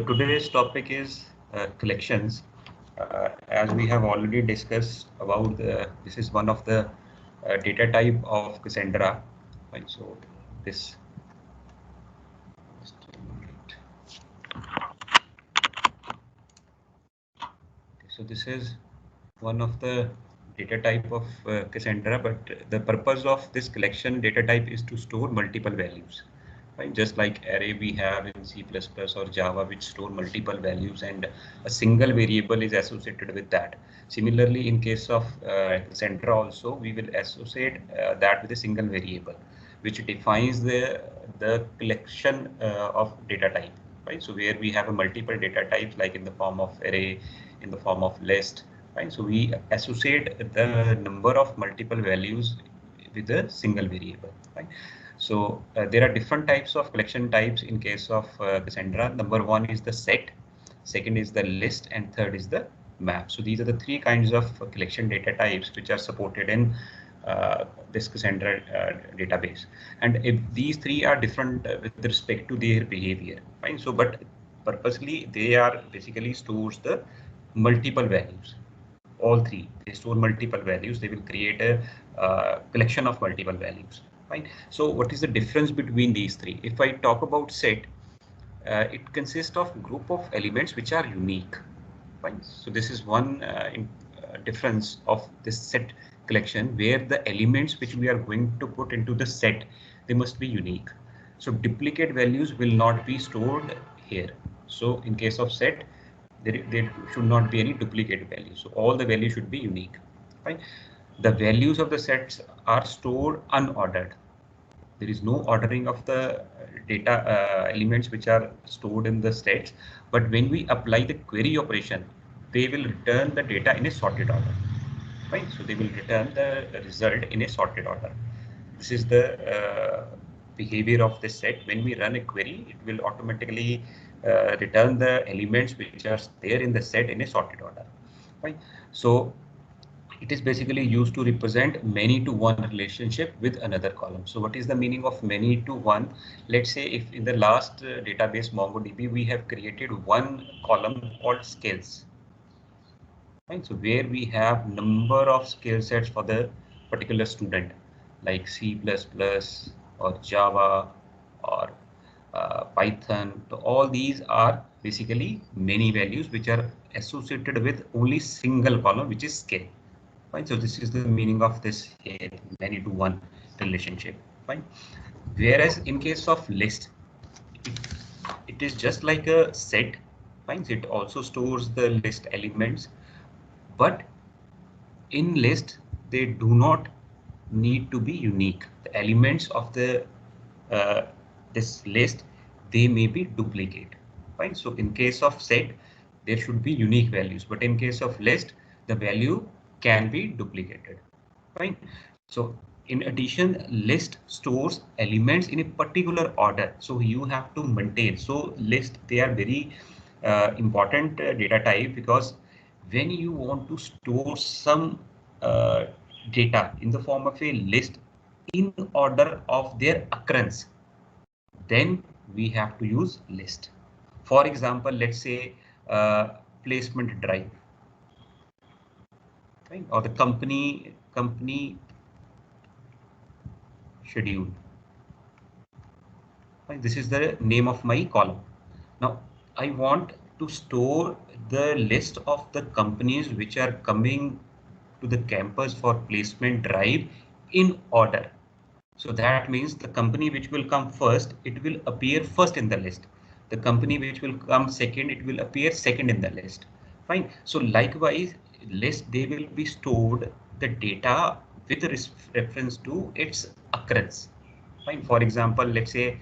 today's topic is collections. As we have already discussed about this is one of the data type of Cassandra. Right, so this. So this is one of the data type of Cassandra, but the purpose of this collection data type is to store multiple values. Right? Just like array we have in C++ or Java, which store multiple values and a single variable is associated with that. Similarly, in case of Cassandra also, we will associate that with a single variable, which defines the collection of data type. Right? So where we have a multiple data types, like in the form of array, in the form of list. Right? So we associate the number of multiple values with a single variable. Right? So there are different types of collection types in case of Cassandra. Number one is the set, second is the list, and third is the map. So these are the three kinds of collection data types which are supported in this Cassandra database. And if these three are different with respect to their behavior, right? So, but purposely they are basically stores the multiple values. All three, they store multiple values. They will create a collection of multiple values. Right. So what is the difference between these three? If I talk about set, it consists of group of elements which are unique. Right. So this is one difference of this set collection, where the elements which we are going to put into the set, they must be unique. So duplicate values will not be stored here. So in case of set, there should not be any duplicate values. So all the values should be unique. Right. The values of the sets are stored unordered. There is no ordering of the data elements which are stored in the sets, but when we apply the query operation, they will return the data in a sorted order. Right? So they will return the result in a sorted order. This is the behavior of this set. When we run a query, it will automatically return the elements which are there in the set in a sorted order. Right? So it is basically used to represent many to one relationship with another column. So what is the meaning of many to one? Let's say if in the last database MongoDB, we have created one column called skills. Right? So where we have number of skill sets for the particular student, like C++ or Java or Python. So all these are basically many values which are associated with only single column, which is skill. Fine. So this is the meaning of this here, many to one relationship. Fine. Whereas in case of list, it is just like a set. Fine. It also stores the list elements, but in list they do not need to be unique. The elements of the this list, they may be duplicate. Fine. So in case of set, there should be unique values, but in case of list, the value can be duplicated. Fine. So in addition, list stores elements in a particular order, so you have to maintain. So list, they are very important data type, because when you want to store some data in the form of a list in order of their occurrence, then we have to use list. For example, let's say placement drive, right? Or the company schedule. Right? This is the name of my column. Now I want to store the list of the companies which are coming to the campus for placement drive in order. So that means the company which will come first, it will appear first in the list. The company which will come second, it will appear second in the list. Fine. So likewise, list, they will be stored the data with reference to its occurrence. Fine. For example, let's say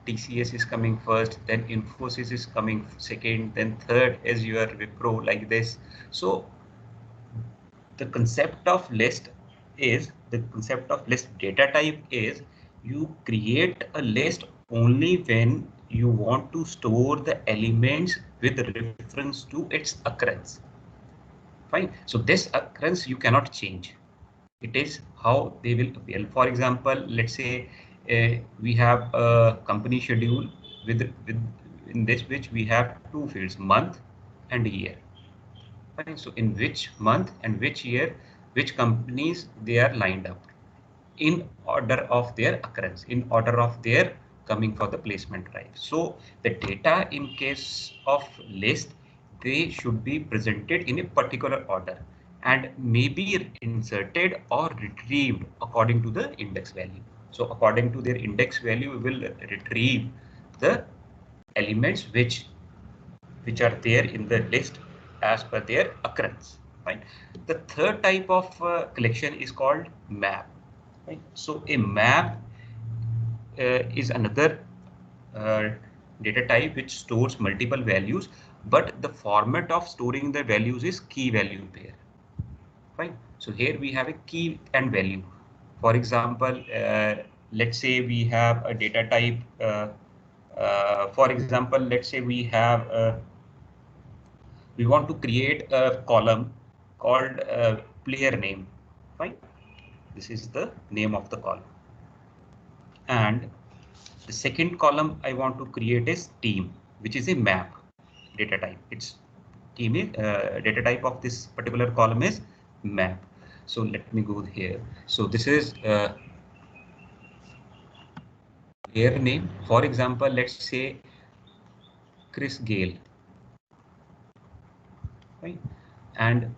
TCS is coming first, then Infosys is coming second, then third is your Wipro, like this. So the concept of list data type is, you create a list only when you want to store the elements with reference to its occurrence. Fine. So this occurrence you cannot change. It is how they will appear. For example, let's say we have a company schedule with in this which we have two fields, month and year. Fine. So in which month and which year, which companies they are lined up in order of their occurrence, in order of their coming for the placement drive. So the data in case of list, they should be presented in a particular order and may be inserted or retrieved according to the index value. So according to their index value, we will retrieve the elements which are there in the list as per their occurrence. Right. The third type of collection is called map. Right. So a map is another uh, data type which stores multiple values, but the format of storing the values is key value pair. Fine. So here we have a key and value. For example, let's say we have a data type. For example, let's say we want to create a column called player name. Fine. This is the name of the column. And the second column I want to create is team, which is a map data type. Its team is data type of this particular column is map. So let me go here. So this is player name. For example, let's say Chris Gale, right? And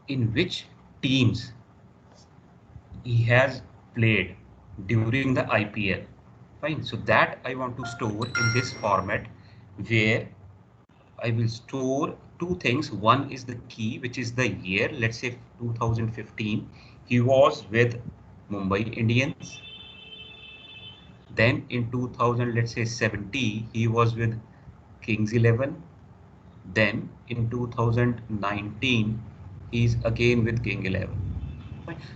in which teams he has played during the IPL. Fine. So that I want to store in this format where I will store two things. One is the key, which is the year. Let's say 2015. He was with Mumbai Indians. Then in 2000, let's say 70, he was with Kings 11. Then in 2019, he's again with King 11.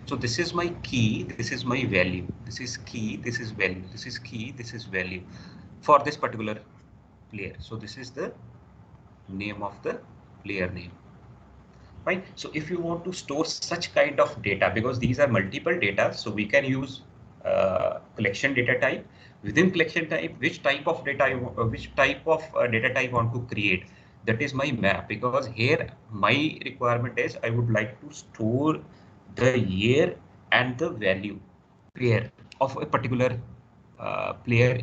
So this is my key, this is my value. This is key, this is value. This is key, this is value for this particular player. So this is the name of the player name. Right. So if you want to store such kind of data, because these are multiple data, so we can use collection data type. Within collection type, which type of data data type I want to create, that is my map. Because here my requirement is I would like to store the year and the value pair of a particular player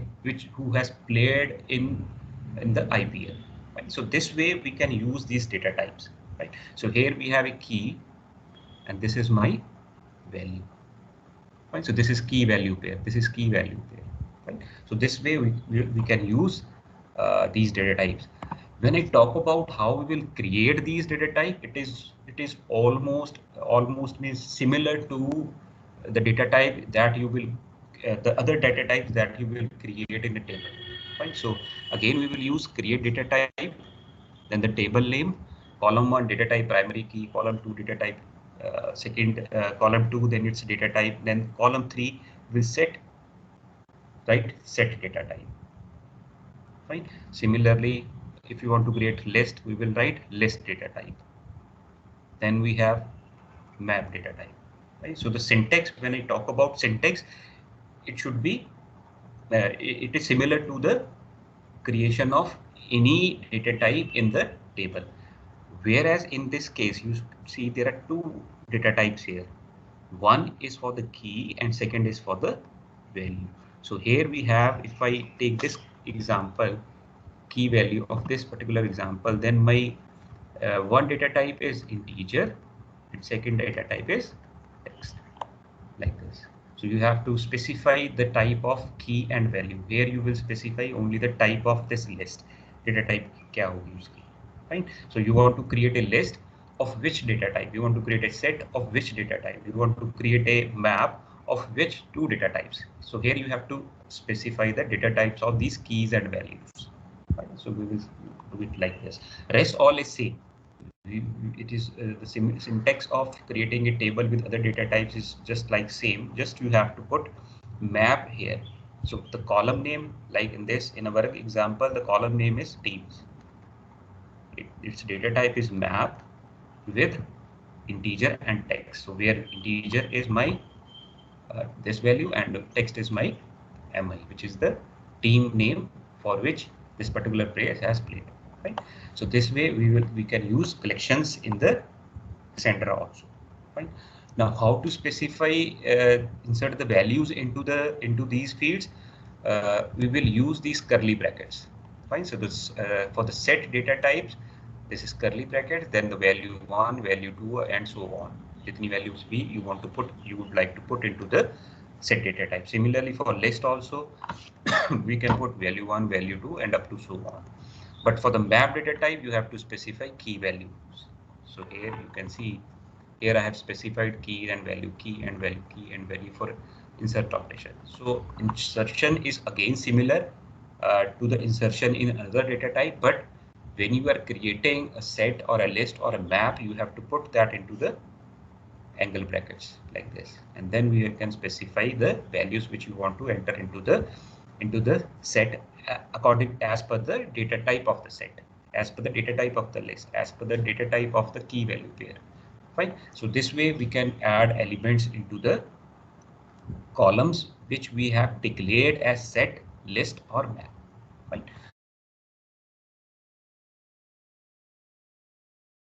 who has played in the IPL. Right? So this way we can use these data types. Right. So here we have a key, and this is my value. Right. So this is key value pair. This is key value pair. Right. So this way we can use these data types. When I talk about how we will create these data type, it is almost means similar to the data type that you will the other data types that you will create in a table. Right. So again we will use create data type, then the table name, column 1 data type primary key, column 2 data type second, column 2 then its data type, then column 3 will set data type. Right. Similarly, if you want to create list, we will write list data type. Then we have map data type. Right. So the syntax, when I talk about syntax, it should be it is similar to the creation of any data type in the table. Whereas in this case, you see there are two data types here. One is for the key and second is for the value. So here we have, if I take this example, key value of this particular example, then my one data type is integer and second data type is text, like this. So you have to specify the type of key and value. Here you will specify only the type of this list. Data type क्या होगी उसकी, right? So you want to create a list of which data type. You want to create a set of which data type. You want to create a map of which two data types. So here you have to specify the data types of these keys and values. Right? So we will do it like this. Rest all is same. It is the syntax of creating a table with other data types is just like same. Just you have to put map here. So the column name, like in our example, the column name is teams. Its data type is map with integer and text. So where integer is my this value and text is my mi, which is the team name for which this particular player has played, right? So this way we can use collections in the center also, right? Now how to specify insert the values into these fields? We will use these curly brackets, fine. So this for the set data types, this is curly brackets, then the value 1, value 2, and so on. Jitni values be you want to put, you would like to put into the set data type. Similarly for list also, we can put value 1, value 2, and up to so on. But for the map data type, you have to specify key values. So here you can see, here I have specified key and value, key and value, key and value for insert operation. So insertion is again similar to the insertion in another data type, but when you are creating a set or a list or a map, you have to put that into the angle brackets like this, and then we can specify the values which you want to enter into the set according as per the data type of the set, as per the data type of the list, as per the data type of the key value pair. Fine. So this way we can add elements into the columns which we have declared as set, list, or map.